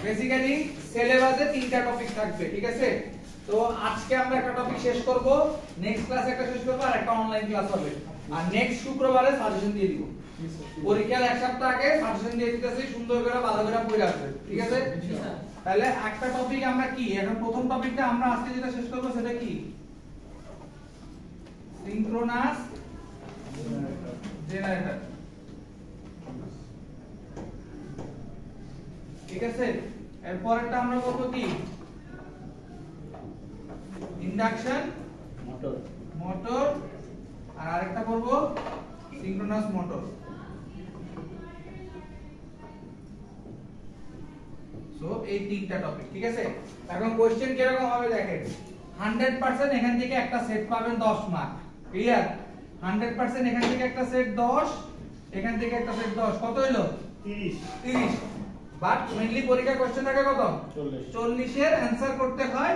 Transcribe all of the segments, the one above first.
Basically সিলেবাসে 3টা topic থাকবে, ঠিক আছে? তো আজকে আমরা একটা টপিক শেষ করব, নেক্সট ক্লাসে একটা শেষ করব, আর একটা অনলাইন ক্লাস হবে, আর নেক্সট শুক্রবারে সাজেশন দিয়ে দিব। পরীক্ষার এক সপ্তাহ আগে সাজেশন দিয়ে দিতেছি, সুন্দর করে ভালো করে পড়ে আসবে, ঠিক আছে? তাহলে একটা টপিক আমরা কি এখন প্রথম টপিকটা আমরা আজকে যেটা শেষ করব সেটা কি? সিনক্রোনাস জেনারেটর, ঠিক আছে? এরপরটা আমরা করব কি? ইন্ডাকশন মোটর, আর আরেকটা করব সিনক্রোনাস মোটর। সো এই 3টা টপিক, ঠিক আছে? এখন কোশ্চেন কি রকম হবে দেখেন। 100% এখান থেকে একটা সেট পাবেন 10 মার্ক, ক্লিয়ার? 100% এখান থেকে একটা সেট 10, এখান থেকে একটা সেট 10, কত হলো? 30। বাট মেইনলি পরীক্ষা কোশ্চেন থাকে কত? 40 এর आंसर করতে হয়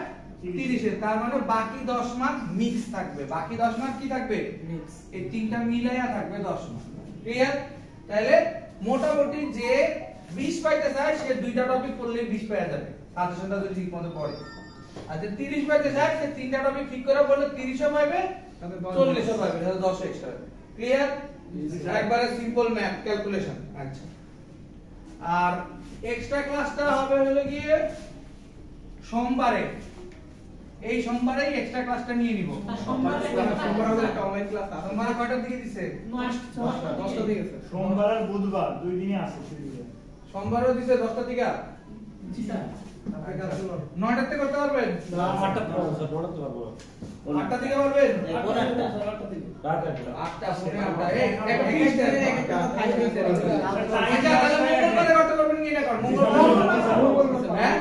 30 এর, তার মানে বাকি 10 মার্ক মিক্স থাকবে। বাকি 10 মার্ক কি থাকবে? মিক্স। এই তিনটা মিলায়া থাকবে 10 মার্ক, ক্লিয়ার? তাহলে মোটামুটি যে 20 পাইতে চায় সে দুইটা টপিক পড়লেই 20 পেয়ে যাবে, সাজেশনটা যদি ঠিকমতো পড়ে। আর যে 30 পাইতে চায় সে তিনটা টপিক ঠিক করে পড়লে 30ও পাবে, 40ও পাবে, তাহলে 10 এক্সট্রা পাবে, ক্লিয়ার? একবারে সিম্পল ম্যাথ ক্যালকুলেশন। আচ্ছা, আর এক্সট্রা ক্লাসটা হবে হলো গিয়ে সোমবারে। এই সোমবারেই এক্সট্রা ক্লাসটা নিয়ে নিব। সোমবারে আমাদের একটা অনলাইন ক্লাস আছে। সোমবারে কয়টার দিকে দিছে? 10টা দিকে। সোমবার আর বুধবার দুই দিনই আছে। সোমবারও দিছে 10টা দিকে? জি স্যার। 9টা থেকে করতে পারবেন? না 8টা থেকে পারবো। 8টা থেকে পারবেন? 8টা থেকে। 8টা পৌনে 8টা। এই একটা ফাইল দিতে হবে। আচ্ছা, তাহলে মঙ্গলবারে করতে পারবেন কি না? মঙ্গলবার। হ্যাঁ,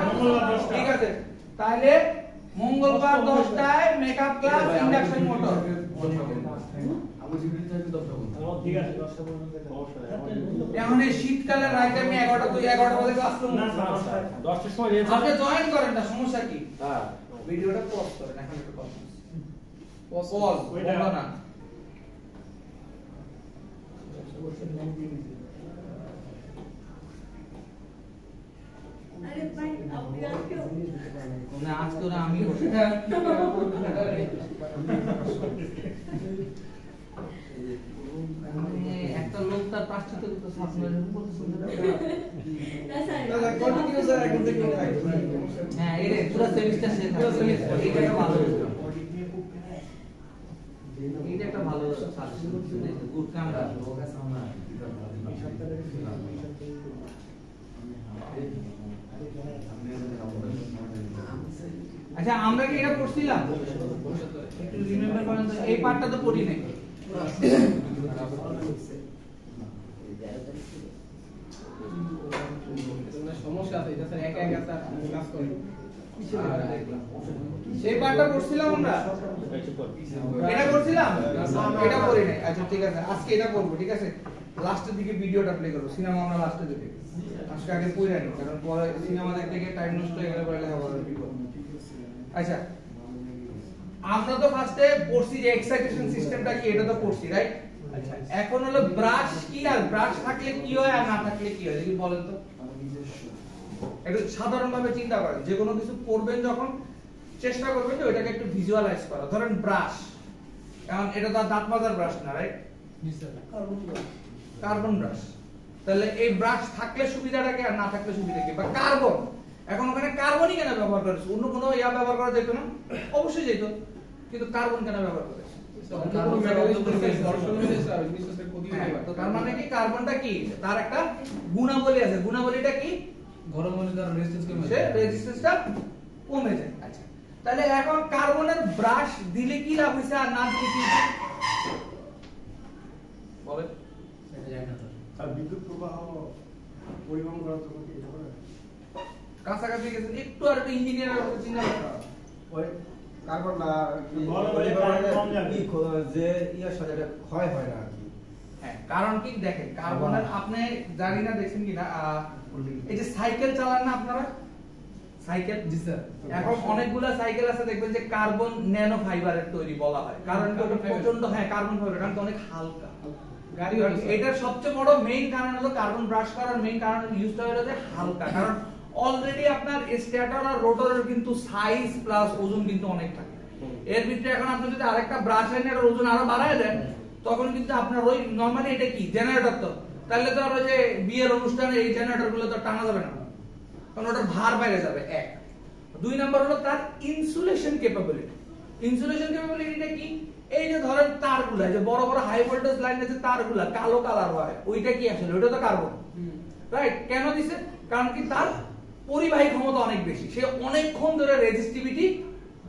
ঠিক আছে। তাহলে মঙ্গলবার 10টায় মেকআপ ক্লাস ইন্ডাকশন মোটর। ঠিক আছে 10টা পর্যন্ত অবশ্যই। এখন এই শীতকালের রাতে আমি 11টা বাজে ক্লাস করব না। 10টার সময় আপনি জয়েন করেন না, সমস্যা কি? হ্যাঁ, ভিডিওটা পজ করেন, এখন একটু পজ বন্ধ না। अरे भाई अब यार क्यों না আজকে না আমি বসে একটা লোক তার পাঁচটা তো সামনে বলতে শুনতে দাদা কন্টিনিউ স্যার এখন থেকে হ্যাঁ এই রে পুরো সেমিস্টার শেষ হবে, এটা একটা ভালো এটা একটা ভালো সাজেশন, গুড কামরা হোগা সামনে। আচ্ছা, আমরা কি এটা পড়ছিলাম? একটু রিমেম্বার করেন তো, এই পার্টটা তো পড়ি নাই। সমস্যা আছে এটা স্যার একা একা স্যার ক্লাস করে সেই পার্টটা পড়ছিলাম আমরা, এটা পড়ছিলাম, এটা পড়ি নাই। আচ্ছা ঠিক আছে, আজকে এটা পড়বো, ঠিক আছে? লাস্টের দিকে ভিডিওটা প্লে করব, সিনেমা আমরা লাস্টে দেখি, আজকে আগে পড়ে নিই, কারণ পরে সিনেমা দেখতে গিয়ে টাইম নষ্ট হয়ে গেলে পরে লেখাপড়া বিপদ। আচ্ছা, আমরা তো ফার্স্টে পড়ছি যে এক্সাইটেশন সিস্টেমটা কি, এটা তো পড়ছি, রাইট? আচ্ছা, এখন হলো ব্রাশ কি, আর ব্রাশ থাকলে কি হয় আর না থাকলে কি হয়, দেখি বলেন তো। একটু সাধারণভাবে চিন্তা করেন, যে কোনো কিছু পড়বেন যখন চেষ্টা করবেন যে ওইটাকে একটু ভিজুয়ালাইজ করা। ধরেন ব্রাশ, এখন এটা তো দাঁত মাজার ব্রাশ না, রাইট? Carbon brush. তাহলে এই ব্রাশ থাকলে সুবিধাটা কি আর না থাকলে সুবিধা কি? বা কার্বন, এখন ওখানে কার্বনই কেন ব্যবহার করেছে? অন্য কোনো ইয়া ব্যবহার করা যেত না? অবশ্যই যেত, কিন্তু কার্বন কেন ব্যবহার করেছে? তার মানে কি কার্বনটা কি, তার একটা গুণাবলী আছে, গুণাবলীটা কি? গরম হলে তার রেজিস্ট্যান্সটা কমে যায়। আচ্ছা, তাহলে এখন কার্বনের ব্রাশ দিলে কি লাভ হইছে আর না দিলে কি বলেন? এটা জানি না আর বিদ্যুৎ প্রবাহ পরিবহন করার জন্য কি হবে? কাছাকাছি গেছেন একটু, আর একটু ইঞ্জিনিয়ারের কথা চিন্তা করতে হবে। ওই কার্বন না যে ইয়ার সাথে এটা ক্ষয় হয় না আর কি। হ্যাঁ, কারণ কি দেখেন, কার্বনের আপনি জানি না দেখছেন কিনা, এই যে সাইকেল চালান না আপনারা, সাইকেল? জি স্যার। এখন অনেকগুলা সাইকেল আছে দেখবেন যে কার্বন ন্যানো ফাইবারের তৈরি বলা হয়, কারণ কি ওটা প্রচন্ড, হ্যাঁ কার্বন ফাইবার, কারণ অনেক হালকা। গাড়ি এটার সবচেয়ে বড় মেইন কারণ হলো কার্বন ব্রাশ করার মেইন কারণ ইউজটা হলো যে হালকা, কারণ অলরেডি আপনার স্ট্যাটর আর রোটরের কিন্তু সাইজ প্লাস ওজন কিন্তু অনেক থাকে। এর ভিতরে এখন আপনি যদি আরেকটা ব্রাশ এনে এর ওজন আরো বাড়ায় দেন তখন কিন্তু আপনার ওই নরমালি এটা কি জেনারেটর, তো তাহলে তো আর ওই যে বিয়ের অনুষ্ঠানে এই জেনারেটর গুলো তো টানা যাবে না, কারণ ওটার ভার বাইরে যাবে। এক, দুই নাম্বার হলো তার ইনসুলেশন ক্যাপাবিলিটি। ইনসুলেশন ক্যাপাবিলিটিটা কি? এই যে ধরেন তারগুলা, যে বড় বড় হাই ভোল্টেজ লাইনের যে তারগুলা কালো কালার হয়, ওইটা কি আসলে ওইটা তো কার্বন, রাইট? কেন দিছে? কারণ কি তার পরিবাহী ক্ষমতা অনেক বেশি, সে অনেকক্ষণ ধরে রেজিস্টিভিটি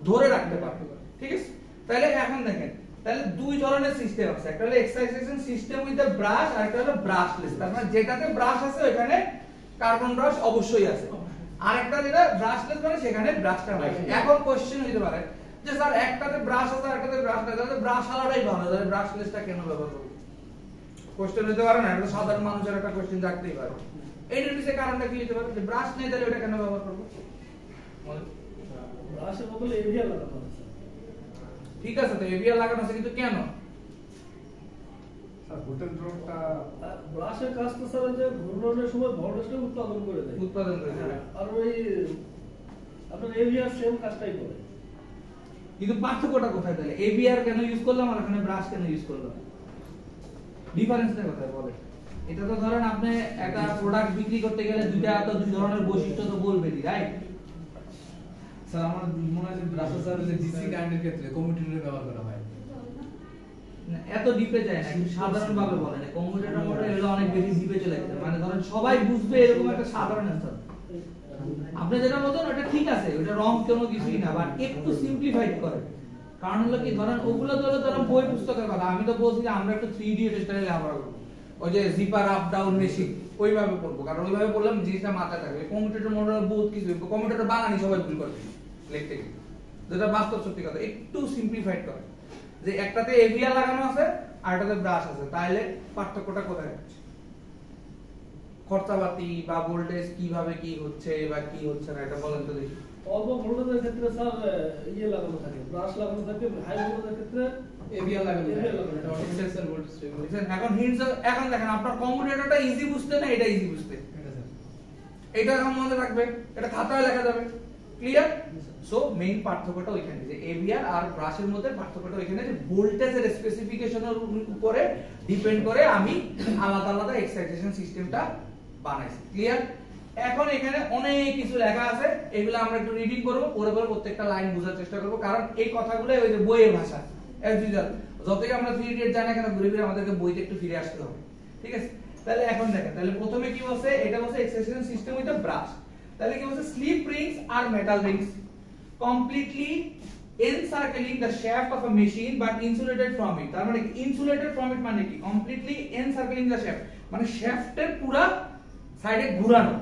ধরে রাখতে পারবে, ঠিক আছে? তাহলে এখন দেখেন, তাহলে দুই ধরনের সিস্টেম আছে, একটা হলো excitation system with the brush আর একটা হলো ব্রাশলেস। তার মানে যেটাতে ব্রাশ আছে ওখানে কার্বন ব্রাশ অবশ্যই আছে, আর একটা যেটা ব্রাশলেস মানে সেখানে ব্রাশটা নাই। এখন কোশ্চেন হইতে পারে যে স্যার একটাতে ব্রাশ আছে আর একটাতে ব্রাশ নাই, তাহলে ব্রাশ আলাদাই ভালো, তাহলে ব্রাশলেসটা কেন ব্যবহার করব? কোশ্চেন হইতে পারে না, এটা তো সাধারণ মানুষের একটা কোশ্চেন থাকতেই পারে। এইটার পিছনে কারণটা কি হতে পারে যে ব্রাশ নেই, তাহলে ওটা কেন ব্যবহার করব? ব্রাশের বদলে এভিয়ার লাগানো আছে। ঠিক আছে, তো এভিআর লাগানো আছে, কিন্তু কেন? স্যার হোটেল ড্রপটা ব্রাশের কাজ তো স্যার যে ঘূর্ণনের সময় ভোল্টেজটা উৎপাদন করে দেয়, উৎপাদন করে দেবে। আর ওই আপনার এভিয়ার সেম কাজটাই করে। কিন্তু পার্থক্যটা কোথায় তাহলে? এভিআর কেন ইউজ করলাম আর এখানে ব্রাশ কেন ইউজ করলাম? ডিফারেন্সটা কোথায় বলে? এটা তো ধরেন আপনি একটা প্রোডাক্ট বিক্রি করতে গেলে দুইটা তো দুই ধরনের বৈশিষ্ট্য তো বলবেনই, রাইট? স্যার আমার মনে হয় যে ব্রাশ স্যার যে ডিসি কারেন্টের ক্ষেত্রে কমিউটেটর ব্যবহার করা হয়। না, এত ডিপে যায় না, কিন্তু সাধারণ ভাবে বলেন কম্পিউটারের মধ্যে এগুলো অনেক বেশি ডিপে চলে যায়, মানে ধরেন সবাই বুঝবে এরকম একটা সাধারণ অ্যানসার। আপনি যেটা বলছেন ওটা ঠিক আছে, ওটা রং কোনো কিছুই না, বাট একটু সিম্পলিফাইড করে। কারণ হলো কি, ধরেন ওগুলো তো হলো ধরেন বই পুস্তকের কথা, আমি তো বলছি যে আমরা একটু 3D স্টাইলে ব্যবহার করব, ওই যে জিপার আপ ডাউন মেশিন ওইভাবে করবো, কারণ ওইভাবে বললাম জিনিসটা মাথায় থাকবে। কম্পিউটার মডেল বহুত কিছু, কম্পিউটার বানানি সবাই ভুল করে লিখতে গিয়ে, যেটা বাস্তব সত্যি কথা। একটু সিম্পলিফাইড করে যে একটাতে এভিআর লাগানো আছে আর একটাতে ব্রাশ আছে, তাহলে পার্থক্যটা কোথায় হচ্ছে? খরচাপাতি বা ভোল্টেজ কিভাবে কি হচ্ছে বা কি হচ্ছে না, এটা বলেন তো দেখি। অল্প ভোল্টেজের ক্ষেত্রে স্যার ইয়ে লাগানো থাকে, ব্রাশ লাগানো থাকে, হাই ভোল্টেজের ক্ষেত্রে এভিআর লাগানো হয়। AVR লাগানো এটা হয়। অনেক সেন্সর ভোল্টেজ রেগুলেটর। বুঝছেন? এখন হিন্টস, এখন দেখেন আপনার কম্পিউটারটা ইজি বুঝতে না এটা ইজি বুঝতে, এটা স্যার এটা এখন মনে রাখবে, এটা খাতায় লেখা যাবে, ক্লিয়ার? সো মেইন পার্থক্যটা ওইখানে, যে এভিআর আর ব্রাশের মধ্যে পার্থক্যটা ওইখানে, যে ভোল্টেজের স্পেসিফিকেশনের উপরে ডিপেন্ড করে আমি আলাদা আলাদা এক্সাইটেশন সিস্টেমটা বানাইছি, ক্লিয়ার? এখন এখানে অনেক কিছু লেখা আছে, এগুলো আমরা একটু রিডিং করব, পরে পরে প্রত্যেকটা লাইন বোঝার চেষ্টা করব, কারণ এই কথাগুলো ওই যে বইয়ের ভাষা এজ ইউজুয়াল। যতই আমরা 3 ইডিয়ট জানি কেন, ঘুরে ফিরে আমাদেরকে বইতে একটু ফিরে আসতে হবে, ঠিক আছে? তাহলে এখন দেখেন, তাহলে প্রথমে কি বলছে, এটা বলছে excitation system with a brush. তাহলে কি বলছে, স্লিপ রিংস আর metal rings completely encircling the shaft of a machine but insulated from it। তার মানে insulated from it মানে কি? completely encircling the shaft মানে শ্যাফটের পুরা সাইডে ঘোরানো,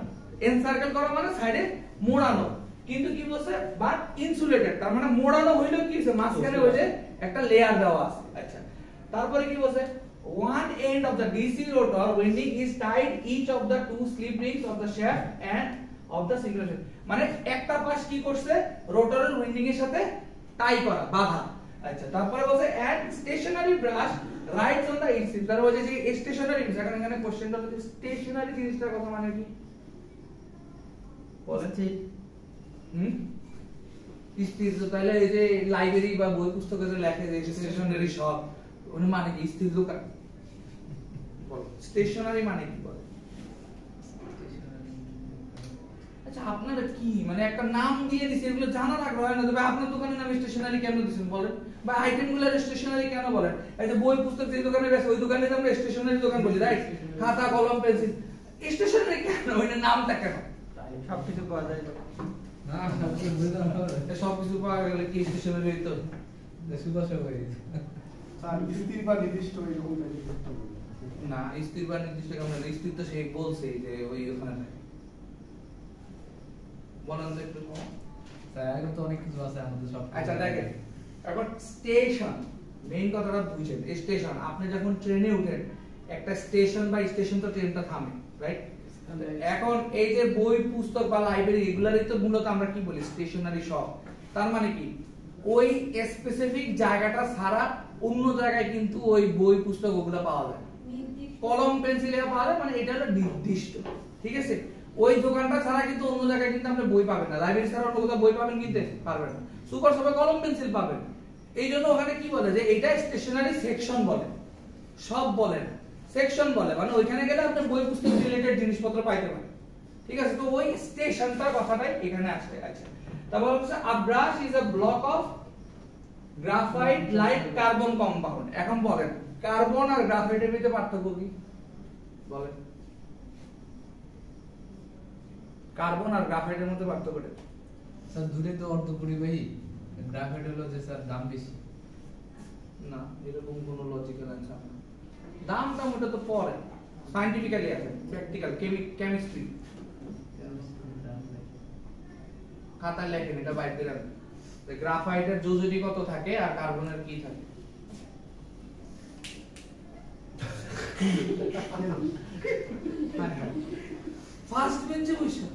এনসার্কেল করা মানে সাইডে মোড়ানো, কিন্তু কি বলছে বাট ইনসুলেটেড, তার মানে মোড়ানো হইলো কি হইছে, মাঝখানে ওই যে একটা লেয়ার দেওয়া আছে। আচ্ছা, তারপরে কি বলছে, one end of the DC rotor winding is tied each of the two slip rings of the shaft and of the synchronization। মানে একটা পাশ কি করছে, রোটরের উইন্ডিং এর সাথে টাই করা, বাঁধা। আচ্ছা, তারপরে বলছে and stationary brush rides on the axis। তার মানে যে স্টেশনারি, এখানে কোশ্চেনটা হলো স্টেশনারি জিনিসটার কথা মানে কি বলেন? স্থির, তাহলে এই যে লাইব্রেরি বা বই পুস্তকে যে লেখে যে স্টেশনারি সব, ওর মানে কি? স্থির দোকান। বলো স্টেশনারি মানে কি বলে? আচ্ছা, আপনারা কি মানে একটা নাম দিয়ে দিছে, এগুলো জানার আগ্রহ হয় না? তবে আপনার দোকানের নাম স্টেশনারি কেন দিছেন বলেন, বা আইটেমগুলোর স্টেশনারি কেন বলেন? এই যে বই পুস্তক যে দোকানে আছে ওই দোকানে তো আমরা স্টেশনারি দোকান বলি, রাইট? খাতা কলম পেন্সিল, স্টেশনারি কেন, ওইটা নামটা কেন? সবকিছু পাওয়া যায় তো। না সব কিছু বুঝতে হবে। সবকিছু পাওয়া গেলে কি স্টেশনারি হইতো? সুপারশো হয়ে গেছে। স্যার স্থির বা নির্দিষ্ট এরকম টাইপের করতে হবে। না, স্থির বা নির্দিষ্ট কেমন? স্থির তো সে বলছে যে ওই ওখানে থাকে। বলেন তো একটু। স্যার এখন তো অনেক কিছু আছে আমাদের সব। আচ্ছা দেখেন, এখন স্টেশন মেইন কথাটা বুঝেন। স্টেশন, আপনি যখন ট্রেনে উঠেন, একটা স্টেশন বা স্টেশন তো ট্রেনটা থামে, রাইট? এখন এই যে বই পুস্তক বা লাইব্রেরি এগুলারই তো মূলত আমরা কি বলি, স্টেশনারি শপ। তার মানে কি, ওই স্পেসিফিক জায়গাটা ছাড়া অন্য জায়গায় কিন্তু ওই বই পুস্তক ওগুলা পাওয়া যায়। কলম পেন্সিল এ পাওয়া যায়, মানে এটা হলো নির্দিষ্ট, ঠিক আছে? ওই দোকানটা ছাড়া কিন্তু অন্য জায়গায় কিন্তু আপনি বই পাবেন না, লাইব্রেরি ছাড়া অন্য কোথাও বই পাবেন কিনতে পারবেন না, সুপার শপে কলম পেন্সিল পাবেন। এই জন্য ওখানে কি বলে যে এটা স্টেশনারি সেকশন বলে, সব বলে না, সেকশন বলে, মানে ওইখানে গেলে আপনি বই পুস্তক রিলেটেড জিনিসপত্র পাইতে পারেন, ঠিক আছে? তো ওই স্টেশনটার কথাটাই এখানে আসছে। আচ্ছা, তারপর হচ্ছে a brush is a block of graphite like carbon compound. এখন বলেন কার্বন আর গ্রাফাইটের মধ্যে পার্থক্য কি বলেন? কার্বন আর গ্রাফাইটের মধ্যে পার্থক্যটা স্যার দূরে তো অর্ধপরিবাহী, গ্রাফাইট হলো যে স্যার দাম বেশি। না, এরকম কোনো লজিক্যাল অ্যানসার না। দামটা ওটা তো পরে সায়েন্টিফিক্যালি আছে, প্র্যাকটিক্যাল কেমিস্ট্রি খাতায় লেখেন, এটা বাইর করে রাখবেন। গ্রাফাইটের যোজনী কত থাকে আর কার্বনের কি থাকে? ফার্স্ট বেঞ্চে বসে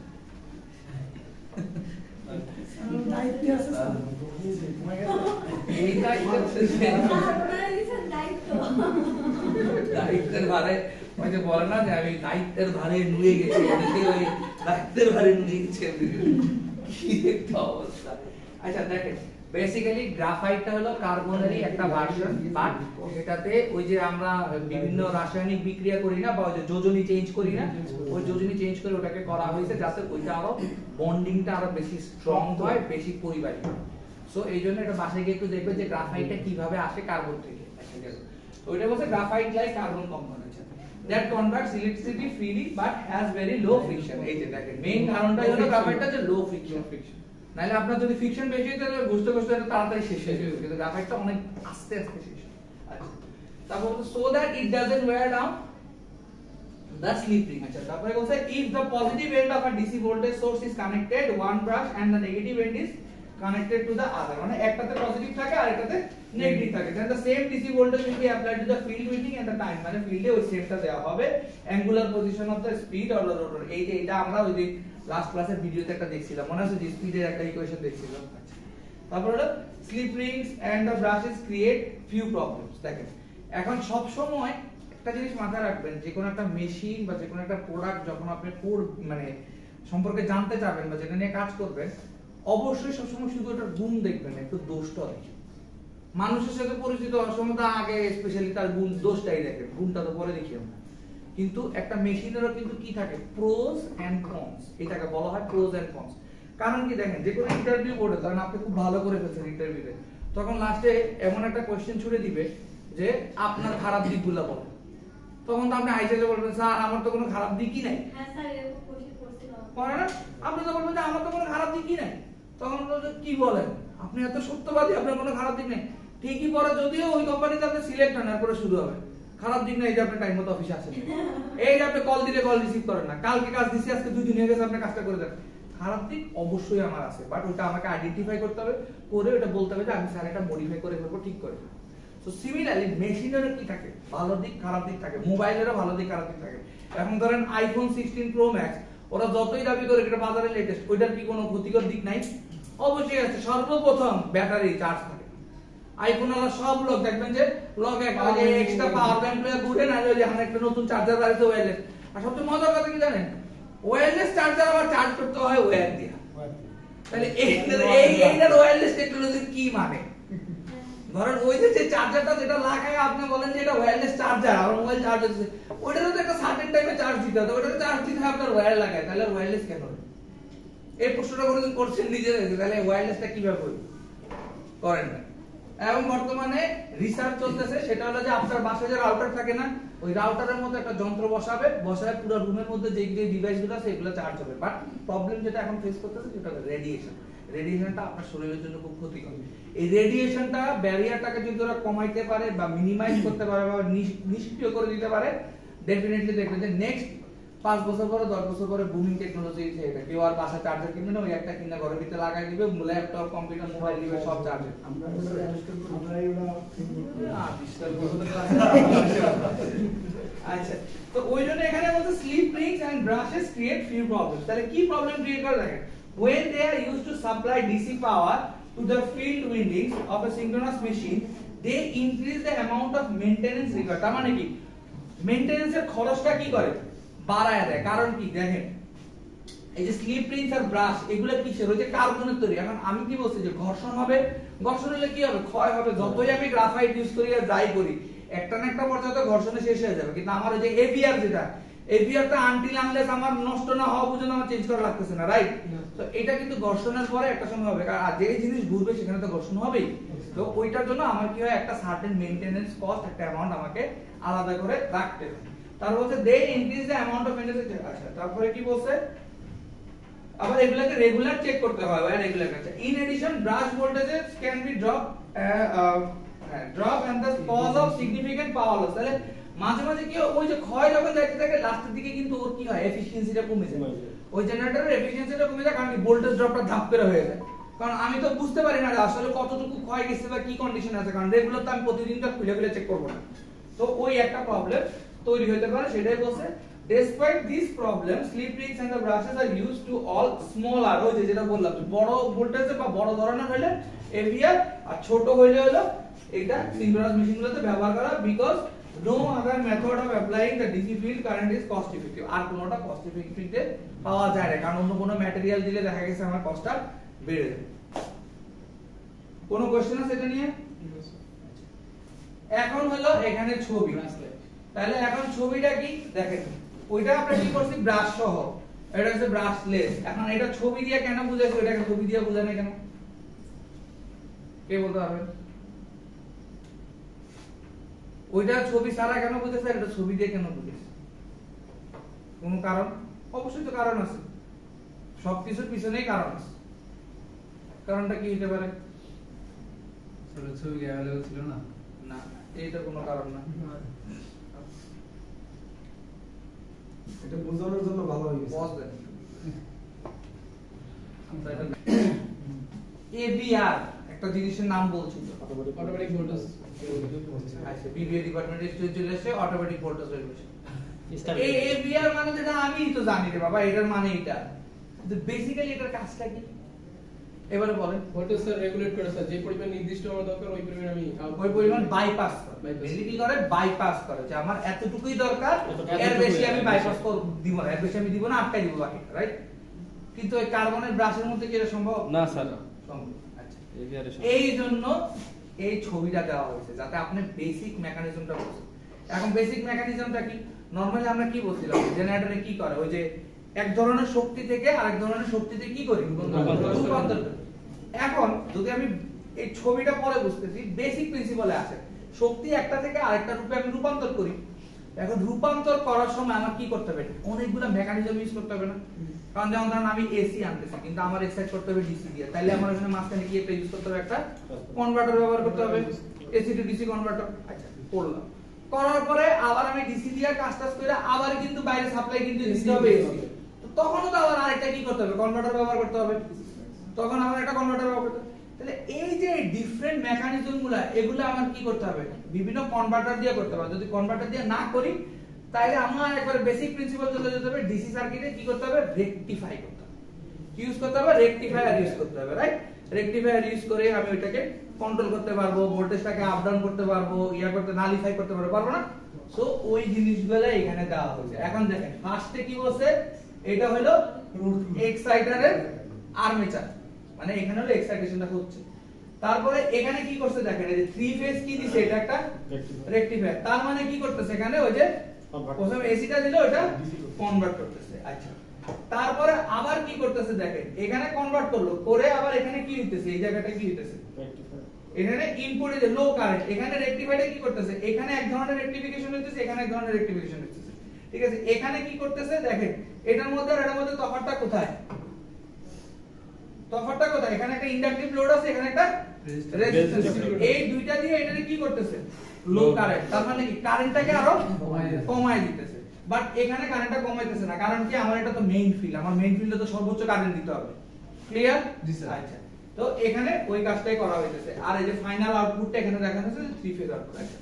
দায়িত্বে আছে স্যার। এই দায়িত্বের ভারে ওই যে বলে না যে আমি দায়িত্বের ভারে নুয়ে গেছি, অনেকে ওই দায়িত্বের ভারে নুয়ে গেছে, কি একটা অবস্থা। আচ্ছা দেখেন, বেসিক্যালি গ্রাফাইটটা হলো কার্বনেরই একটা ভার্সন, বাট এটাতে ওই যে আমরা বিভিন্ন রাসায়নিক বিক্রিয়া করি না, বা ওই যে যোজনী চেঞ্জ করি না, ওই যোজনী চেঞ্জ করে ওটাকে করা হয়েছে যাতে ওইটা আরো বন্ডিংটা আরো বেশি স্ট্রং হয়, বেশি পরিবাহী হয়। সো এই জন্য এটা বাসায় গিয়ে একটু দেখবে যে গ্রাফাইটটা কিভাবে আসে কার্বন থেকে। ওইটা বলছে graphite like carbon compound that converts electricity freely but has very low friction। এই যে দেখেন মেইন কারণটাই হলো গ্রাফাইটটা যে লো ফ্রিকশন, নাহলে আপনার যদি ফ্রিকশন বেশি হয় তাহলে ঘুরতে ঘুরতে এটা তাড়াতাড়ি শেষ হয়ে যাবে, কিন্তু গ্রাফাইটটা অনেক আস্তে আস্তে শেষ হয়। আচ্ছা, তারপর so that it doesn't wear down the slip ring। আচ্ছা, তারপরে বলছে if the positive end of a DC voltage source is connected one brush and the negative end is connected to the other, মানে একটাতে positive থাকে আর একটাতে negative থাকে, then the same DC voltage will be applied to the field winding and the time, মানে ফিল্ডে ওই সেমটা দেওয়া হবে, angular position of the speed or the rotor। এই যে এটা আমরা ওই যে লাস্ট ক্লাসের ভিডিওতে একটা দেখছিলাম, মনে আছে যে স্পিডের একটা ইকুয়েশন দেখছিলাম। আচ্ছা, তারপর হলো slip rings and the brushes create few problems. দেখেন এখন সব সময় একটা জিনিস মাথায় রাখবেন, যে কোনো একটা মেশিন বা যে কোনো একটা প্রোডাক্ট যখন আপনি মানে সম্পর্কে জানতে চাবেন বা যেটা নিয়ে কাজ করবেন, অবশ্যই সবসময় শুধু ওটার গুণ দেখবেন, একটু দোষটা দেখবেন। মানুষের সাথে পরিচিত হওয়ার সময় তো আগে স্পেশালি তার গুণ দোষটাই দেখেন, গুণটা তো পরে দেখি আমরা। কিন্তু একটা মেশিনেরও কিন্তু কি থাকে, প্রোস এন্ড কনস, এটাকে বলা হয় প্রোস এন্ড কনস। কারণ কি দেখেন, যে কোনো ইন্টারভিউ বোর্ডে ধরেন আপনি খুব ভালো করে ফেলছেন ইন্টারভিউতে, তখন লাস্টে এমন একটা কোশ্চেন ছুড়ে দিবে যে আপনার খারাপ দিকগুলো বলেন, তখন তো আপনি আইসে বলবেন স্যার আমার তো কোনো খারাপ দিকই নাই। হ্যাঁ স্যার, এরকম কোশ্চেন করছিল পড়ে না, আপনি তো বলবেন যে আমার তো কোনো খারাপ দিকই নাই, তখন কি বলেন আপনি এত সত্যবাদী, আপনার কোনো খারাপ দিক নেই। ঠিকই পরে যদিও ওই কোম্পানিতে আপনি সিলেক্ট হন, এরপরে শুরু হবে খারাপ দিক না, এই যে আপনি টাইম মতো অফিসে আসেন, এই যে আপনি কল দিলে কল রিসিভ করেন না, কালকে কাজ দিছি আজকে 2 দিন হয়ে গেছে আপনি কাজটা করে দেন। খারাপ দিক অবশ্যই আমার আছে, বাট ওটা আমাকে আইডেন্টিফাই করতে হবে, করে ওটা বলতে হবে যে আমি স্যার এটা মডিফাই করে ফেলবো, ঠিক করে ফেলবো। সো সিমিলারলি মেশিনেরও কি থাকে, ভালো দিক খারাপ দিক থাকে, মোবাইলেরও ভালো দিক খারাপ দিক থাকে। এখন ধরেন আইফোন 16 প্রো ম্যাক্স ওরা যতই দাবি করে এটা বাজারে লেটেস্ট, ওইটার কি কোনো ক্ষতিকর দিক নাই? অবশ্যই আছে। সর্বপ্রথম ব্যাটারি চার্জ থাকে, আইফোন ওয়ালা সব লোক দেখবেন যে লগ একটা যে এক্সট্রা পাওয়ার ব্যাংক লয়ে ঘুরে না, ওই যে এখন একটা নতুন চার্জার বাড়িতে ওয়্যারলেস। আর সবচেয়ে মজার কথা কি জানেন, ওয়্যারলেস চার্জার আবার চার্জ করতে হয় ওয়্যার দিয়ে। তাহলে এইটার ওয়্যারলেস টেকনোলজি কি মানে? ধরেন ওই যে চার্জারটা যেটা লাগায় আপনি বলেন যে এটা ওয়্যারলেস চার্জার, আর মোবাইল চার্জ হচ্ছে, ওইটারও তো একটা সার্টেন টাইমে চার্জ দিতে হবে, ওইটাতে চার্জ দিতে হয় আপনার ওয়্যার লাগায়, তাহলে ওয়্যারলেস কেন? এই প্রশ্নটা কোনোদিন করছেন নিজের, তাহলে ওয়্যারলেসটা কিভাবে করেন না? এবং বর্তমানে রিসার্চ চলতেছে, সেটা হলো যে আপনার বাসায় যে রাউটার থাকে না, ওই রাউটারের মধ্যে একটা যন্ত্র বসায় পুরো রুমের মধ্যে যে ডিভাইসগুলো আছে এগুলো চার্জ হবে। বাট প্রবলেম যেটা এখন ফেস করতেছে সেটা হলো রেডিয়েশন। রেডিয়েশনটা আপনার শরীরের জন্য খুব ক্ষতিকর। এই রেডিয়েশনটা ব্যারিয়ারটাকে যদি ওরা কমাইতে পারে বা মিনিমাইজ করতে পারে বা নিষ্ক্রিয় করে দিতে পারে, ডেফিনেটলি দেখবেন যে নেক্সট 5 বছর পরে 10 বছর পরে বুমিং টেকনোলজি এটা। কেউ আর বাসা চার্জার কিনবে না, ওই একটা কিনা ঘরের ভিতরে লাগাই দিবে, ল্যাপটপ কম্পিউটার মোবাইল দিবে সব চার্জে। আচ্ছা, তো ওই জন্য এখানে বলতে slip rings and brushes create few problems. তাহলে কি প্রবলেম ক্রিয়েট করে দেখেন, when they are used to supply DC power to the field windings of a synchronous machine, they increase the amount of maintenance required। তার মানে কি, মেইনটেনেন্সের খরচটা কি করে বাড়ায় দেয়। কারণ কি দেখেন এই যে স্লিপ রিংস আর ব্রাশ এগুলো কিসের ওই যে কার্বনের তৈরি। এখন আমি কি বলছি যে ঘর্ষণ হবে, ঘর্ষণ হলে কি হবে ক্ষয় হবে। যতই আমি গ্রাফাইট ইউজ করি আর যাই করি একটা না একটা পর্যায়ে ঘর্ষণে শেষ হয়ে যাবে। কিন্তু আমার ওই যে এভিআর যেটা এভিআরটা আনটিল আনলেস আমার নষ্ট না হওয়া পর্যন্ত আমার চেঞ্জ করা লাগতেছে না, রাইট? তো এটা কিন্তু ঘর্ষণের পরে একটা সময় হবে, আর যে জিনিস ঘুরবে সেখানে তো ঘর্ষণ হবেই। তো ওইটার জন্য আমার কি হয় একটা সার্টেন মেইনটেনেন্স কস্ট একটা অ্যামাউন্ট আমাকে আলাদা করে রাখতে হবে। তারপর হচ্ছে they increase the amount of maintenance. আচ্ছা তারপরে কি বলছে আবার এগুলাকে রেগুলার চেক করতে হয় ভাই, রেগুলার কাছে। In addition brush voltages can be drop and the cause of significant power loss. তাহলে মাঝে মাঝে কি ওই যে ক্ষয় যখন যাইতে থাকে লাস্টের দিকে কিন্তু ওর কি হয় এফিশিয়েন্সিটা কমে যায়, ওই জেনারেটরের এফিশিয়েন্সিটা কমে যায়। কারণ কি ভোল্টেজ ড্রপটা ধাপ করে হয়ে যায়। কারণ আমি তো বুঝতে পারি না আসলে কতটুকু ক্ষয় গেছে বা কি কন্ডিশন আছে, কারণ রেগুলার তো আমি প্রতিদিন তো খুলে খুলে চেক করব না। তো ওই একটা প্রবলেম তৈরি হতে পারে, সেটাই বলছে। Despite these problems, slip rings and the brushes are used to all smaller, ওই যেটা বললাম বড় ভোল্টেজে বা বড় ধরনের হলে এভিআর আর ছোট হইলে হলো এটা সিঙ্ক্রোনাস মেশিনগুলোতে ব্যবহার করা, because no other method of applying the DC field current is cost effective। আর কোনোটা কস্ট ইফেক্টিভ পাওয়া যায় না, কারণ অন্য কোনো ম্যাটেরিয়াল দিলে দেখা গেছে আমার কস্টটা বেড়ে যাবে। কোনো কোশ্চেন আছে এটা নিয়ে? এখন হলো এখানে ছবি, তাহলে এখন ছবিটা কি দেখেন, ওইটা আমরা কি করছি ব্রাশ সহ, এটা হচ্ছে ব্রাশলেস। এখন এটা ছবি দিয়ে কেন বুঝাইছি, এটাকে ছবি দিয়ে বুঝায় না কেন কে বলতে পারবেন? ওইটা ছবি ছাড়া কেন বুঝেছে, এটা ছবি দিয়ে কেন বুঝেছে? কোনো কারণ? অবশ্যই তো কারণ আছে, সবকিছুর পিছনেই কারণ আছে। কারণটা কি হতে পারে? ছবি অ্যাভেলেবল ছিল না, না এইটা কোনো কারণ না। এটা বোঝানোর জন্য ভালো হয়ে গেছে। বুঝলেন? এবিআর একটা জিনিসের নাম বলছি তো, অটোমেটিক ভোল্টেজ। আচ্ছা বিবিএ ডিপার্টমেন্টে চলে এসে অটোমেটিক ভোল্টেজ রেগুলেশন। এই এবিআর মানে যেটা আমি তো জানি রে বাবা, এটার মানে এটা, কিন্তু বেসিক্যালি এটার কাজটা কি এবারে বলেন। ভোল্টেজ স্যার রেগুলেট করে স্যার, যে পরিমাণ নির্দিষ্ট আমার দরকার ওই পরিমাণ আমি ওই পরিমাণ বাইপাস করে, বেসিক্যালি কি করে বাইপাস করে, যে আমার এতটুকুই দরকার, এর বেশি আমি বাইপাস দিব না, এর বেশি আমি দিব না, আটকাই দিব বাকি, রাইট? কিন্তু এই কার্বনের ব্রাশের মধ্যে কি এটা সম্ভব? না স্যার, সম্ভব। আচ্ছা এভিআর এই জন্য এই ছবিটা দেওয়া হয়েছে যাতে আপনি বেসিক মেকানিজমটা বুঝেন। এখন বেসিক মেকানিজমটা কি? নরমালি আমরা কি বলছিলাম, জেনারেটরে কি করে, ওই যে এক ধরনের শক্তি থেকে আরেক ধরনের শক্তিতে কি করি রূপান্তর করি। এখন যদি আমি এই ছবিটা পরে বুঝতেছি, বেসিক প্রিন্সিপালে আছে শক্তি একটা থেকে আরেকটা রূপে আমি রূপান্তর করি। এখন রূপান্তর করার সময় আমার কি করতে হবে? অনেকগুলো মেকানিজম ইউজ করতে হবে না? কারণ যেমন ধরুন আমি এসি আনতেছি, কিন্তু আমার এক্সাইট করতে হবে ডিসি দিয়ে, তাইলে আমার এখানে মাঝখানে কি একটা ইউজ করতে হবে, একটা কনভার্টার ব্যবহার করতে হবে, এসি টু ডিসি কনভার্টার। আচ্ছা করলাম, করার পরে আবার আমি ডিসি দিয়ে কাজ করে আবার কিন্তু বাইরে সাপ্লাই কিন্তু দিতে হবে এসি, তো তখনও তো আবার আরেকটা কি করতে হবে, কনভার্টার ব্যবহার করতে হবে, তখন আবার একটা কনভার্টার ব্যবহার করতে হবে। তাহলে এই যে ডিফারেন্ট মেকানিজম গুলা, এগুলো আমার কি করতে হবে? বিভিন্ন কনভার্টার দিয়ে করতে হবে। যদি কনভার্টার দিয়ে না করি তাহলে আমার একবার বেসিক প্রিন্সিপাল চলে যেতে হবে, ডিসি সার্কিটে কি করতে হবে? রেকটিফাই করতে হবে। কি ইউজ করতে হবে? রেকটিফায়ার ইউজ করতে হবে, রাইট? রেকটিফায়ার ইউজ করে আমি ওইটাকে কন্ট্রোল করতে পারবো, ভোল্টেজটাকে আপ ডাউন করতে পারবো, করতে নালিফাই করতে পারবো না? সো ওই জিনিসগুলো এখানে দেওয়া হয়েছে। এখন দেখেন ফার্স্টে কি বলছে, এটা হলো এক্সাইটারের আর্মেচার, মানে এখানে হলো এক্সাইটেশনটা হচ্ছে। তারপরে এখানে কি করছে দেখেন, এই যে থ্রি ফেজ কি দিছে, এটা একটা রেকটিফায়ার, তার মানে কি করতেছে এখানে ওই যে প্রথমে এসিটা দিল ওটা কনভার্ট করতেছে। আচ্ছা তারপরে আবার কি করতেছে দেখেন, এখানে কনভার্ট করলো, করে আবার এখানে কি হইতেছে, এই জায়গাটা কি হইতেছে, এখানে ইনপুটে যে লো কারেন্ট, এখানে রেকটিফাইডে কি করতেছে, এখানে এক ধরনের রেকটিফিকেশন হইতেছে, এখানে এক ধরনের রেকটিফিকেশন হইতেছে, ঠিক আছে? এখানে কি করতেছে দেখেন, এটার মধ্যে আর এটার মধ্যে তফাৎটা কোথায়? তফাৎটা কোথায়? এখানে একটা ইন্ডাকটিভ লোড আছে, এখানে একটা রেজিস্ট্যান্স। এই দুইটা দিয়ে এটাকে কি করতেছে? লো কারেন্ট, তার মানে কি কারেন্টটাকে আরো কমায় দিতেছে। বাট এখানে কারেন্টটা কমাইতেছে না, কারণ কি আমার এটা তো মেইন ফিল্ড, আমার মেইন ফিল্ডে তো সর্বোচ্চ কারেন্ট দিতে হবে। ক্লিয়ার? জি স্যার। আচ্ছা তো এখানে ওই কাজটাই করা হইতেছে। আর এই যে ফাইনাল আউটপুটটা এখানে দেখানো হচ্ছে থ্রি ফেজ আউটপুট। আচ্ছা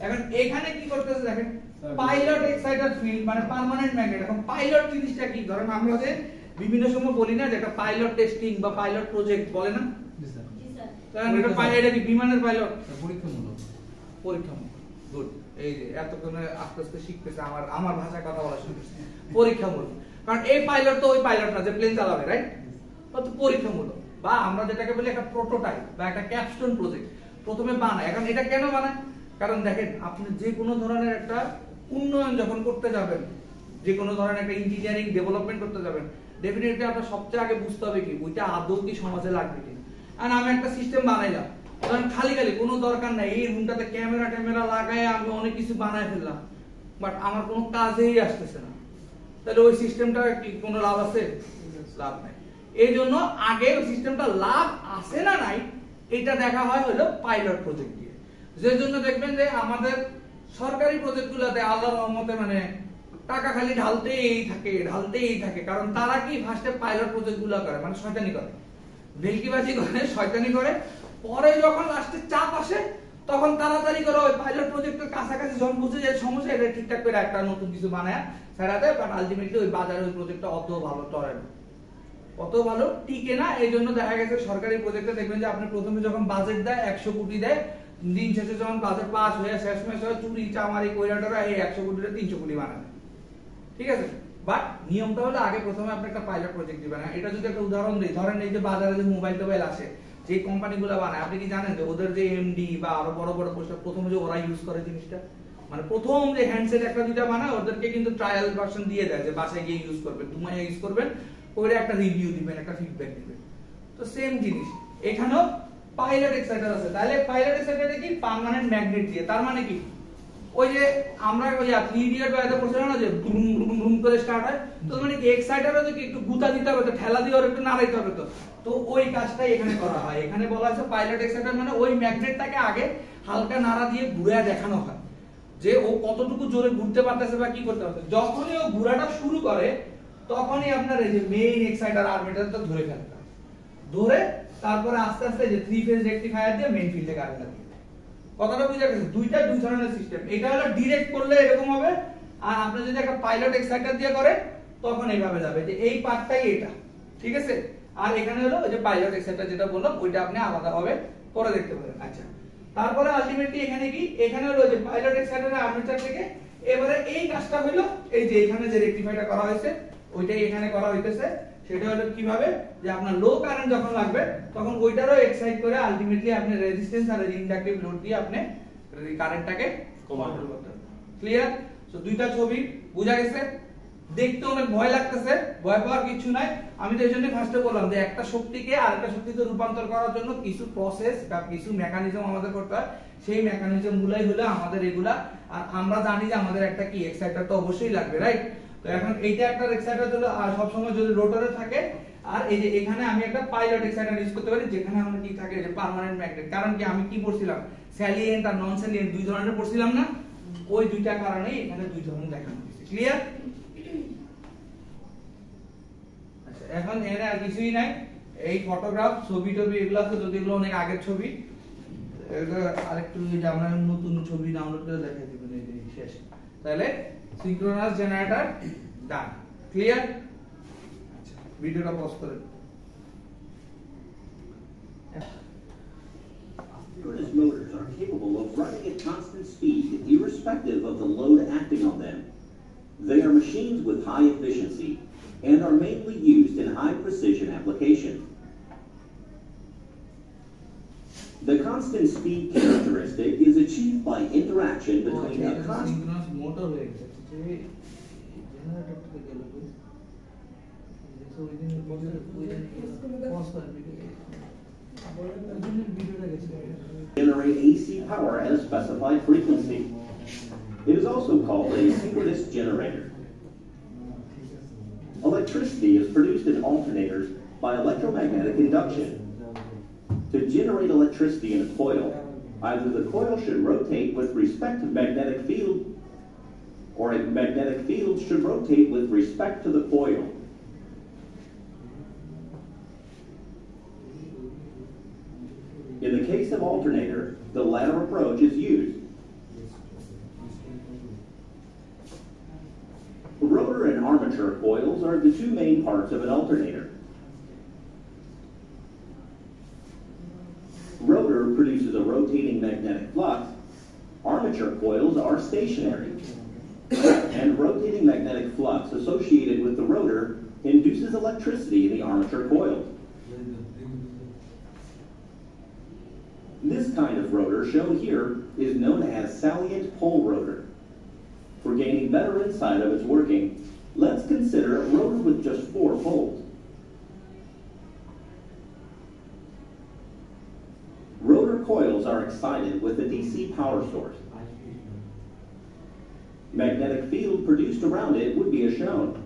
এখন এখানে কি করতেছে দেখেন, পাইলট এক্সাইটার ফিল্ড মানে পার্মানেন্ট ম্যাগনেট। এখন পাইলট জিনিসটা কি? ধরেন আমরা যে বিভিন্ন সময় বলি না যে একটা পাইলট টেস্টিং বা পাইলট প্রজেক্ট বলে না, জি স্যার। জি স্যার। কারণ এটা পাইলট কি বিমানের পাইলট পরীক্ষামূলক। পরীক্ষামূলক। গুড। এই যে এতক্ষণে আস্তে আস্তে শিখতেছে আমার ভাষায় কথা বলা শিখতেছে পরীক্ষামূলক। কারণ এই পাইলট তো ওই পাইলট না যে প্লেন চালাবে, রাইট? তো পরীক্ষামূলক, বা আমরা যেটাকে বলি একটা প্রোটোটাইপ বা একটা ক্যাপস্টোন প্রজেক্ট প্রথমে বানায়। এখন এটা কেন বানায়? কারণ দেখেন, আপনি যে কোনো ধরনের একটা উন্নয়ন যখন করতে যাবেন, যে কোনো ধরনের একটা ইঞ্জিনিয়ারিং ডেভেলপমেন্ট করতে যাবেন, ডেফিনেটলি আপনার সবচেয়ে আগে বুঝতে হবে কি ওইটা আদৌ কি সমাজে লাগবে কিনা। আর আমি একটা সিস্টেম বানাইলাম, কারণ খালি কোনো দরকার নাই, এই রুমটাতে ক্যামেরা লাগায় আমি অনেক কিছু বানায় ফেললাম, বাট আমার কোনো কাজেই আসতেছে না, তাহলে ওই সিস্টেমটা কি কোনো লাভ আছে? লাভ নাই। এই জন্য আগে ওই সিস্টেমটা লাভ আছে না নাই এটা দেখা হয় হলো পাইলট প্রজেক্ট দিয়ে। যে জন্য দেখবেন যে আমাদের সরকারি প্রজেক্টগুলোতে আল্লাহর রহমতে মানে টাকা খালি ঢালতেই থাকে, কারণ তারা কি ফার্স্টে পাইলট প্রজেক্টগুলো করে, মানে শয়তানি করে, ভেলকিবাজি করে, শয়তানি করে, পরে যখন লাস্টে চাপ আসে তখন তাড়াতাড়ি করে ওই পাইলট প্রজেক্টের কাছাকাছি যখন বুঝে যায় সমস্যা, এটা ঠিকঠাক করে একটা নতুন কিছু বানায় ছাড়াতে, বাট আলটিমেটলি ওই বাজারে ওই প্রজেক্টটা অত ভালো চলে না, অত ভালো টিকে না। এই জন্য দেখা গেছে সরকারি প্রজেক্টে দেখবেন যে আপনি প্রথমে যখন বাজেট দেয় 100 কোটি দেয়, দিন শেষে যখন বাজেট পাস হয়ে শেষ মাস হয় চুরি চামারি কইরাটারা এই 100 কোটিতে 300 কোটি বানায়, ঠিক আছে? বাট নিয়মটা হলো আগে প্রথমে আপনি একটা পাইলট প্রজেক্ট দিবেন। এটা যদি একটা উদাহরণ দিই, ধরেন এই যে বাজারে যে মোবাইল টোবাইল আসে, যে কোম্পানিগুলো বানায়, আপনি কি জানেন যে ওদের যে এমডি বা আরো বড় বড় পোস্টার প্রথমে যে ওরা ইউজ করে জিনিসটা, মানে প্রথম যে হ্যান্ডসেট একটা দুইটা বানায় ওদেরকে কিন্তু ট্রায়াল ভার্সন দিয়ে দেয় যে বাসায় গিয়ে ইউজ করবেন, 2 মাস ইউজ করবেন, ওইটা একটা রিভিউ দিবেন, একটা ফিডব্যাক দিবেন। তো সেম জিনিস এখানেও পাইলট এক্সাইটার আছে। তাহলে পাইলট এক্সাইটারে কি পার্মানেন্ট ম্যাগনেট দিয়ে, তার মানে কি ওই যে আমরা ওই 3 ইডিয়ট বা এটা পড়ছিলাম না যে বুম বুম বুম করে স্টার্ট হয়, তো মানে কি এক্সাইটারও যদি একটু গুতা দিতে হবে, তো ঠেলা দিয়ে ওর একটু নাড়াইতে হবে, তো ওই কাজটাই এখানে করা হয়। এখানে বলা আছে পাইলট এক্সাইটার মানে ওই ম্যাগনেটটাকে আগে হালকা নাড়া দিয়ে ঘুরে দেখানো হয় যে ও কতটুকু জোরে ঘুরতে পারতেছে বা কি করতে পারতেছে। যখনই ও ঘোরাটা শুরু করে তখনই আপনার এই যে মেইন এক্সাইটার আর্মেটারটা ধরে ফেলতে হবে, ধরে তারপরে আস্তে আস্তে যে 3 ফেজ রেকটিফায়ার দিয়ে মেইন ফিল্ডে কারেন্ট লাগিয়ে। কথাটা বুঝা গেছে? দুইটা দুই ধরনের সিস্টেম। এটা হলো ডাইরেক্ট করলে এরকম হবে, আর আপনি যদি একটা পাইলট এক্সাইটার দিয়ে করেন তখন এইভাবে যাবে, যে এই পার্টটাই এটা, ঠিক আছে? আর এখানে হলো ওই যে পাইলট এক্সাইটার যেটা বললাম ওইটা আপনি আলাদা ভাবে করে দেখতে পারেন। আচ্ছা, তারপরে আলটিমেটলি এখানে কি, এখানে হলো যে পাইলট এক্সাইটারের আর্মেচার থেকে এবারে এই কাজটা হলো এই যে এখানে যে রেকটিফাইটা করা হয়েছে ওইটাই এখানে করা হইতেছে। সেটা হলো কিভাবে, যে আপনার লো কারেন্ট যখন লাগবে তখন ওইটারও এক্সাইট করে আলটিমেটলি আপনি রেজিস্ট্যান্স আর ইন্ডাকটিভ লোড দিয়ে আপনি কারেন্টটাকে কন্ট্রোল করতে পারবেন। ক্লিয়ার? সো দুইটা ছবি বোঝা গেছে? দেখতে অনেক ভয় লাগতেছে, ভয় পাওয়ার কিছু নাই। আমি তো এইজন্য ফার্স্টে বললাম যে একটা শক্তিকে আরেকটা শক্তিতে রূপান্তর করার জন্য কিছু প্রসেস বা কিছু মেকানিজম আমাদের করতে হয়, সেই মেকানিজম গুলাই হলো আমাদের এগুলা। আর আমরা জানি যে আমাদের একটা কি এক্সাইটার তো অবশ্যই লাগবে, রাইট? তো এখন এইটা একটা এক্সাইটার হলো, আর সব সময় যদি রোটরে থাকে, আর এই যে এখানে আমি একটা পাইলট এক্সাইটার ইউজ করতে পারি যেখানে আমার কি থাকে, যে পার্মানেন্ট ম্যাগনেট। কারণ কি আমি কি পড়ছিলাম, স্যালিয়েন্ট আর নন স্যালিয়েন্ট দুই ধরনের পড়ছিলাম না, ওই দুইটা কারণেই এখানে দুই ধরনের দেখানো হয়েছে। ক্লিয়ার? আচ্ছা, এখন এর আর কিছুই নাই, এই ফটোগ্রাফ ছবি টবি এগুলো আছে, যদি এগুলো অনেক আগের ছবি, এটা আরেকটু যে আমরা নতুন ছবি ডাউনলোড করে দেখাই দিবেন, এই যে শেষ। তাহলে সিনক্রোনাস জেনারেটর ডান। ক্লিয়ার? আচ্ছা, ভিডিওটা পজ করেন। Synchronous motors are capable of running at constant speed irrespective of the load acting on them. They are machines with high efficiency and are mainly used in high precision application. The constant speed characteristic is achieved by interaction between a constant synchronous motor হয়ে গেছে, যে জেনারেটরটা গেল কই, দেখো ওই দিন pause করেন ভিডিওটা গেছে। generate AC power at a specified frequency. It is also called a synchronous generator. Electricity is produced in alternators by electromagnetic induction. To generate electricity in a coil, either the coil should rotate with respect to magnetic field, or a magnetic field should rotate with respect to the coil. In the case of alternator, the latter approach is used. Rotor and armature coils are the two main parts of an alternator. Rotor produces a rotating magnetic flux, Armature coils are stationary, and rotating magnetic flux associated with the rotor induces electricity in the armature coils. This kind of rotor shown here is known as salient pole rotor. For gaining better insight of its working, let's consider a rotor with just 4 poles. Rotor coils are excited with a DC power source. Magnetic field produced around it would be as shown.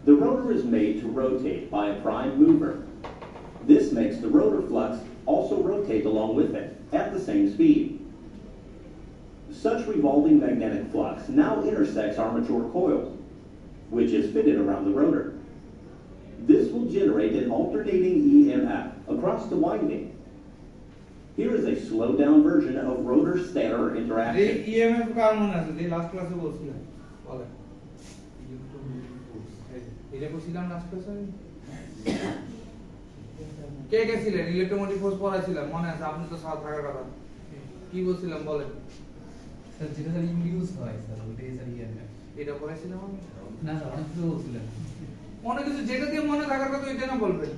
The rotor is made to rotate by a prime mover. This makes the rotor flux also rotate along with it at the same speed. Such revolving magnetic flux now intersects armature coils, which is fitted around the rotor. This will generate an alternating EMF across the winding. Here is a slowed down version of rotor stator interaction. EMF কার মনে আছে যে last ক্লাসে বলছিলেন বলেন এটা বলছিলাম last ক্লাসে কে কে ছিলেন ইলেকট্রোমোটিভ ফোর্স পড়াইছিলাম মনে আছে আপনি তো সাথে থাকার কথা কি বলছিলাম বলেন স্যার যেটা স্যার ইউজ হয় স্যার ওইটাই স্যার ইএমএফ এটা পড়াইছিলাম আমি না স্যার অনেক কিছু বলছিলেন মনে কিছু যেটা দিয়ে মনে থাকার কথা এটা না বলবেন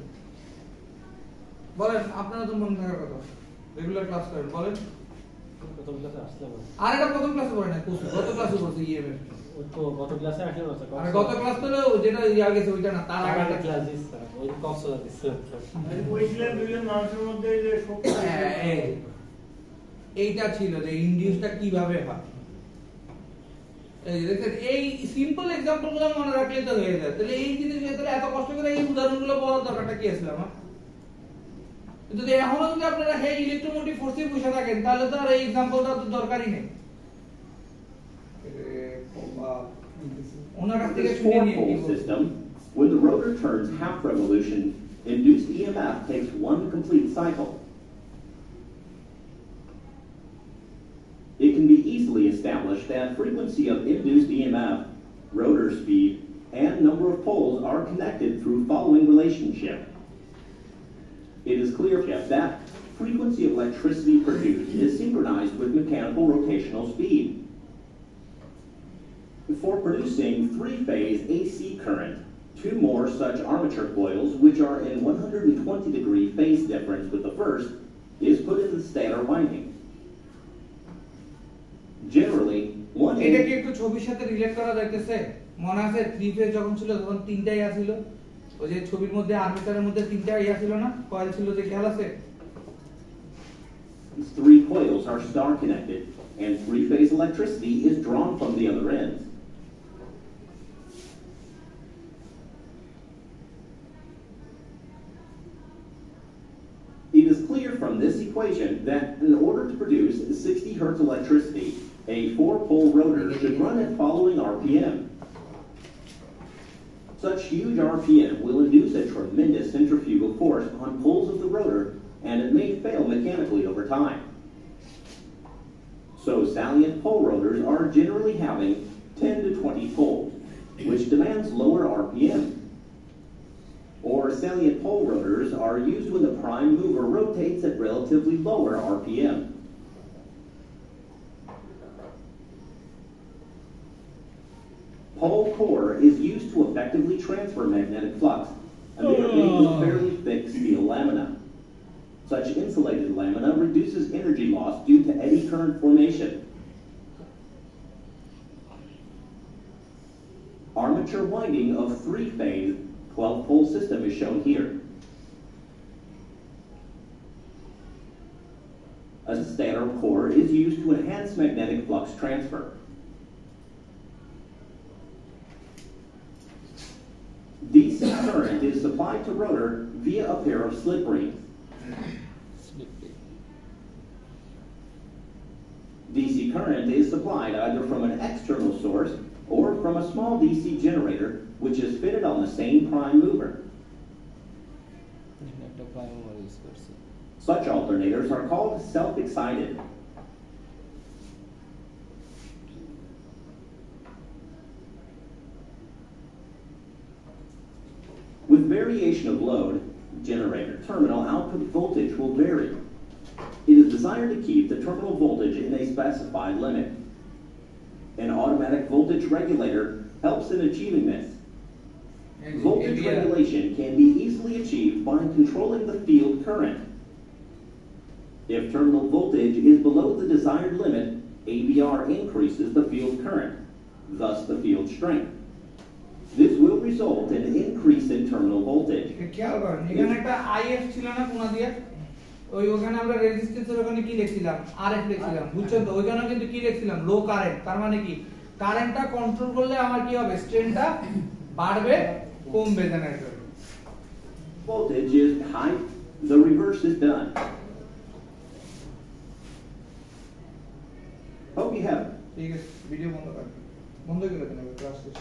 বলেন আপনারা তো মনে থাকার কথা রেগুলার ক্লাস করেন বলেন প্রথম ক্লাসে আসলে আর এটা প্রথম ক্লাসে পড়ে না গত ক্লাসে পড়ছে ইএমএফ ওই তো গত ক্লাসে আসলে না আর গত ক্লাস তো যেটা ইয়া গেছে ওইটা না তার আগে আগে ক্লাস দিস স্যার ওই কক্সবাজার দিস বলছিলেন দুইজন মানুষের মধ্যে যে শক্তি এইটা ছিল যে ইনডিউসটা কিভাবে হয় এই দেখেন এই সিম্পল এক্সাম্পলগুলো মনে রাখলে তো হয়ে যায় তাহলে এই জিনিসগুলো তাহলে এত কষ্ট করে এই উদাহরণগুলো বলার দরকারটা কি ছিল আমার কিন্তু এখনো যদি আপনারা এই ইলেকট্রোমোটিভ ফোর্সে বসে থাকেন তাহলে তো আর এই এক্সাম্পলটা তো দরকারই নেই ওনার কাছ থেকে This শুনে নিয়ে 4-pole system, when the rotor turns half revolution, induced EMF takes 1 complete cycle. It can be easily established that frequency of induced EMF, rotor speed, and number of poles are connected through following relationship. It is clear that frequency of electricity produced is synchronized with mechanical rotational speed. For producing 3-phase AC current, 2 more such armature coils, which are in 120-degree phase difference with the first, is put in the stator winding. Generally, one এটা কি একটু ছবির সাথে relate করা যাইতেছে মনে আছে 3 phase যখন ছিল তখন তিনটাই আছিল ওই যে ছবির মধ্যে আর্মেচারের মধ্যে তিনটা ইয়া ছিল না কয়েল ছিল যে খেয়াল আছে 3 coils are star connected, and 3-phase electricity is drawn from the other ends. It is clear from this equation that in order to produce 60 Hz electricity, a 4-pole rotor should run at following RPM. Such huge RPM will induce a tremendous centrifugal force on poles of the rotor, and it may fail mechanically over time. So salient pole rotors are generally having 10 to 20 poles, which demands lower RPM. Or salient pole rotors are used when the prime mover rotates at relatively lower RPM. Pole core is used to effectively transfer magnetic flux, and they are made with fairly thick steel lamina. Such insulated lamina reduces energy loss due to eddy current formation. Armature winding of 3-phase 12-pole system is shown here. A stator core is used to enhance magnetic flux transfer. DC current is supplied to rotor via a pair of slip rings. DC current is supplied either from an external source or from a small DC generator, which is fitted on the same prime mover. Such alternators are called self-excited. With variation of load, generator terminal output voltage will vary. It is the desired to keep the terminal voltage in a specified limit. An automatic voltage regulator helps in achieving this. Voltage ABR regulation can be easily achieved by controlling the field current. If terminal voltage is below the desired limit, ABR increases the field current, thus the field strength. This will result in an increase in terminal voltage. খেয়াল করেন এখানে একটা if ছিল না কোনা দিয়ে ওখানে আমরা রেজিস্ট্যান্সের ওখানে কি লিখছিলাম আরএফ লিখছিলাম বুঝছেন তো ওইখানে কিন্তু কি লিখছিলাম লো কারেন্ট তার মানে কি কারেন্টটা কন্ট্রোল করলে আমার কি হবে স্ট্রেনটা বাড়বে কমবে generator Voltage is high, the reverse is done. Hope you have it. ঠিক আছে ভিডিও বন্ধ করে কেন ক্লাস শেষ